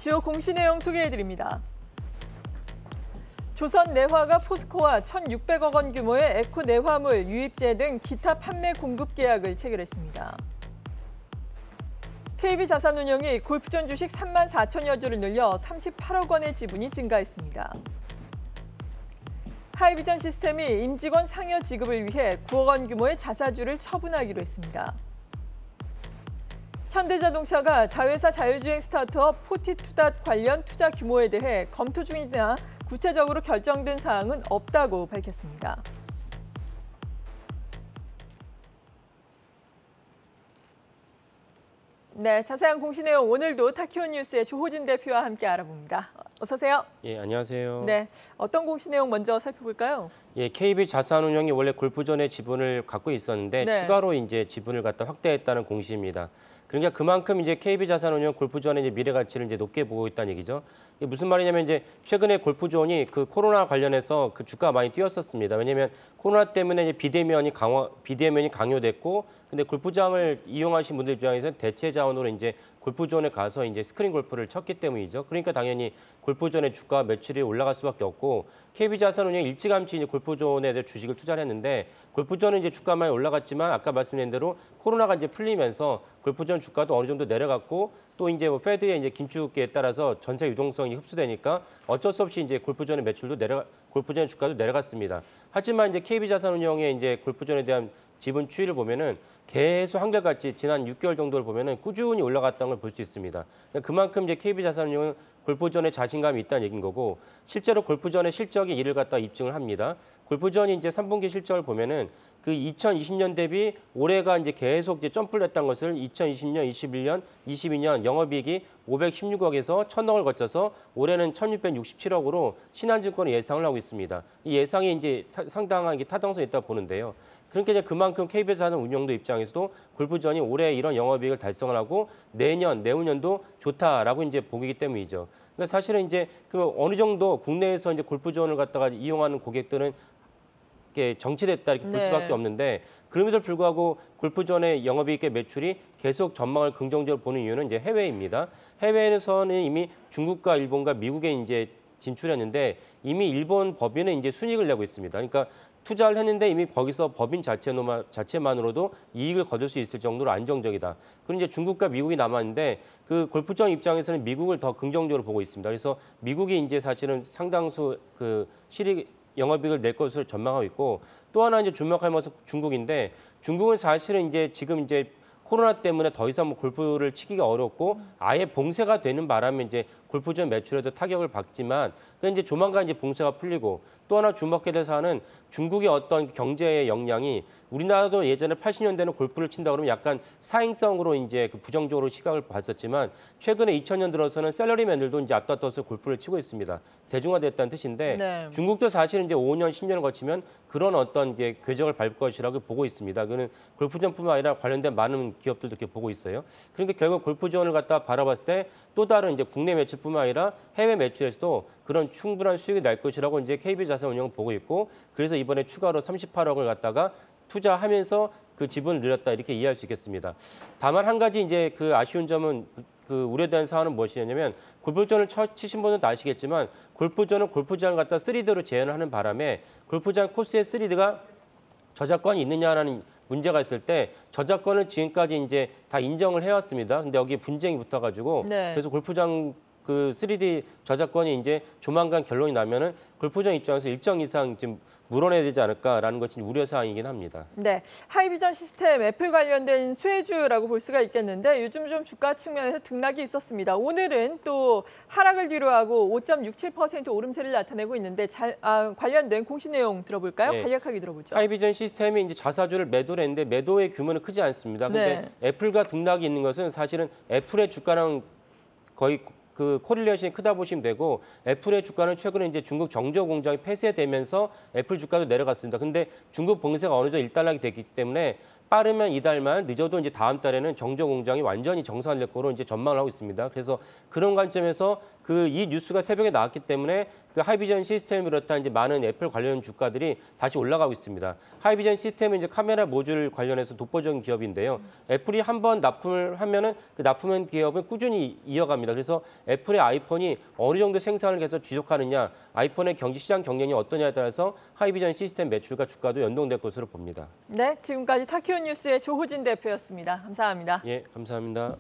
주요 공시 내용 소개해드립니다. 조선내화가 포스코와 1,600억 원 규모의 에코 내화물, 유입제 등 기타 판매 공급 계약을 체결했습니다. KB자산운용이 골프존 주식 3만 4천여 주를 늘려 38억 원의 지분이 증가했습니다. 하이비전 시스템이 임직원 상여 지급을 위해 9억 원 규모의 자사주를 처분하기로 했습니다. 현대자동차가 자회사 자율주행 스타트업 포티투닷 관련 투자 규모에 대해 검토 중이나 구체적으로 결정된 사항은 없다고 밝혔습니다. 네, 자세한 공시 내용 오늘도 타키온 뉴스의 조호진 대표와 함께 알아봅니다. 어서 오세요. 예, 안녕하세요. 네, 어떤 공시 내용 먼저 살펴볼까요? 예, KB자산운용이 원래 골프존의 지분을 갖고 있었는데 네. 추가로 이제 지분을 갖다 확대했다는 공시입니다. 그러니까 그만큼 이제 KB자산운용 골프존의 이제 미래 가치를 이제 높게 보고 있다는 얘기죠. 이게 무슨 말이냐면 이제 최근에 골프존이 그 코로나 관련해서 그 주가가 많이 뛰었었습니다. 왜냐하면 코로나 때문에 이제 비대면이 강요됐고, 근데 골프장을 이용하신 분들 입장에서는 대체 자원으로 이제 골프존에 가서 이제 스크린 골프를 쳤기 때문이죠. 그러니까 당연히 골프존의 주가 매출이 올라갈 수밖에 없고, KB자산운용이 일찌감치 이제 골프존에 대해 주식을 투자를 했는데, 골프존은 이제 주가만 올라갔지만 아까 말씀드린 대로 코로나가 이제 풀리면서 골프존 주가도 어느 정도 내려갔고, 또 이제 뭐 페드의 이제 긴축에 따라서 전세 유동성이 흡수되니까 어쩔 수 없이 이제 골프존의 매출도 골프존의 주가도 내려갔습니다. 하지만 이제 KB자산운용의 이제 골프존에 대한 지분 추이를 보면은 계속 한결같이 지난 6개월 정도를 보면은 꾸준히 올라갔다는 걸 볼 수 있습니다. 그만큼 이제 KB자산운용은 골프존에 자신감이 있다는 얘기인 거고, 실제로 골프존의 실적이 이를 갖다 입증을 합니다. 골프존이 이제 3분기 실적을 보면은 그 2020년 대비 올해가 이제 계속 이제 점프를 했던 것을 2020년, 21년, 22년 영업이익이 516억에서 1,000억을 거쳐서 올해는 1,667억으로 신한증권이 예상을 하고 있습니다. 이 예상이 이제 상당한 타당성이 있다고 보는데요. 그러니까 이제 그만큼 KB자산운용도 입장에서도 골프존이 올해 이런 영업이익을 달성을 하고 내후년도 좋다라고 이제 보기 때문이죠. 그러니까 사실은 이제 그 어느 정도 국내에서 이제 골프존을 갖다가 이용하는 고객들은 정치됐다 이렇게 볼 수밖에 없는데, 그럼에도 불구하고 골프존의 영업이익의 매출이 계속 전망을 긍정적으로 보는 이유는 이제 해외입니다. 해외에서는 이미 중국과 일본과 미국에 이제 진출했는데 이미 일본 법인은 이제 순이익을 내고 있습니다. 그러니까 투자를 했는데 이미 거기서 법인 자체만으로도 이익을 거둘 수 있을 정도로 안정적이다. 그리고 이제 중국과 미국이 남았는데 그 골프존 입장에서는 미국을 더 긍정적으로 보고 있습니다. 그래서 미국이 이제 사실은 상당수 그 영업이익을 낼 것으로 전망하고 있고, 또 하나 이제 주목할 것은 중국인데, 중국은 사실은 이제 지금 이제 코로나 때문에 더 이상 뭐 골프를 치기가 어렵고 아예 봉쇄가 되는 바람에 이제 골프존 매출에도 타격을 받지만, 이제 조만간 이제 봉쇄가 풀리고, 또 하나 주목해야 될 사안은 중국의 어떤 경제의 역량이, 우리나라도 예전에 80년대는 골프를 친다 그러면 약간 사행성으로 이제 그 부정적으로 시각을 봤었지만, 최근에 2000년 들어서는 샐러리맨들도 이제 앞다퉈서 골프를 치고 있습니다. 대중화됐다는 뜻인데, 네. 중국도 사실은 이제 5년, 10년을 거치면 그런 어떤 이제 궤적을 밟을 것이라고 보고 있습니다. 그는 골프존뿐만 아니라 관련된 많은 기업들도 이렇게 보고 있어요. 그러니까 결국 골프존을 갖다 바라봤을 때 또 다른 이제 국내 매출뿐만 아니라 해외 매출에서도 그런 충분한 수익이 날 것이라고 이제 KB자산운용은 보고 있고, 그래서 이번에 추가로 38억을 갖다가 투자하면서 그 지분을 늘렸다 이렇게 이해할 수 있겠습니다. 다만 한 가지 이제 그 아쉬운 점은 그 우려되는 사안은 무엇이냐면, 골프존을 치신 분들도 아시겠지만 골프존은 골프장을 갖다 3D로 재현을 하는 바람에 골프장 코스에 3D가 저작권이 있느냐라는 문제가 있을 때 저작권을 지금까지 이제 다 인정을 해왔습니다. 근데 여기 분쟁이 붙어가지고 그래서 골프장 그 3D 저작권이 이제 조만간 결론이 나면은 골프장 입장에서 일정 이상 지금 물어내야 되지 않을까라는 것이 우려 사항이긴 합니다. 네, 하이비전 시스템 애플 관련된 수혜주라고 볼 수가 있겠는데, 요즘 좀 주가 측면에서 등락이 있었습니다. 오늘은 또 하락을 뒤로하고 5.67% 오름세를 나타내고 있는데, 관련된 공시 내용 들어볼까요? 네. 간략하게 들어보죠. 하이비전 시스템이 이제 자사주를 매도를 했는데 매도의 규모는 크지 않습니다. 근데 애플과 등락이 있는 것은 사실은 애플의 주가랑 거의 그 코릴레이션이 크다 보시면 되고, 애플의 주가는 최근에 이제 중국 정조 공장이 폐쇄되면서 애플 주가도 내려갔습니다. 근데 중국 봉쇄가 어느 정도 일단락이 됐기 때문에 빠르면 이달만, 늦어도 이제 다음 달에는 정조 공장이 완전히 정상화될 거로 이제 전망을 하고 있습니다. 그래서 그런 관점에서 이 뉴스가 새벽에 나왔기 때문에 그 하이비전 시스템을 비롯한 이제 많은 애플 관련 주가들이 다시 올라가고 있습니다. 하이비전 시스템은 이제 카메라 모듈 관련해서 독보적인 기업인데요. 애플이 한번 납품을 하면은 그 납품한 기업은 꾸준히 이어갑니다. 그래서 애플의 아이폰이 어느 정도 생산을 계속 지속하느냐, 아이폰의 시장 경쟁이 어떠냐에 따라서 하이비전 시스템 매출과 주가도 연동될 것으로 봅니다. 네, 지금까지 타키오 뉴스의 조호진 대표였습니다. 감사합니다. 예, 감사합니다.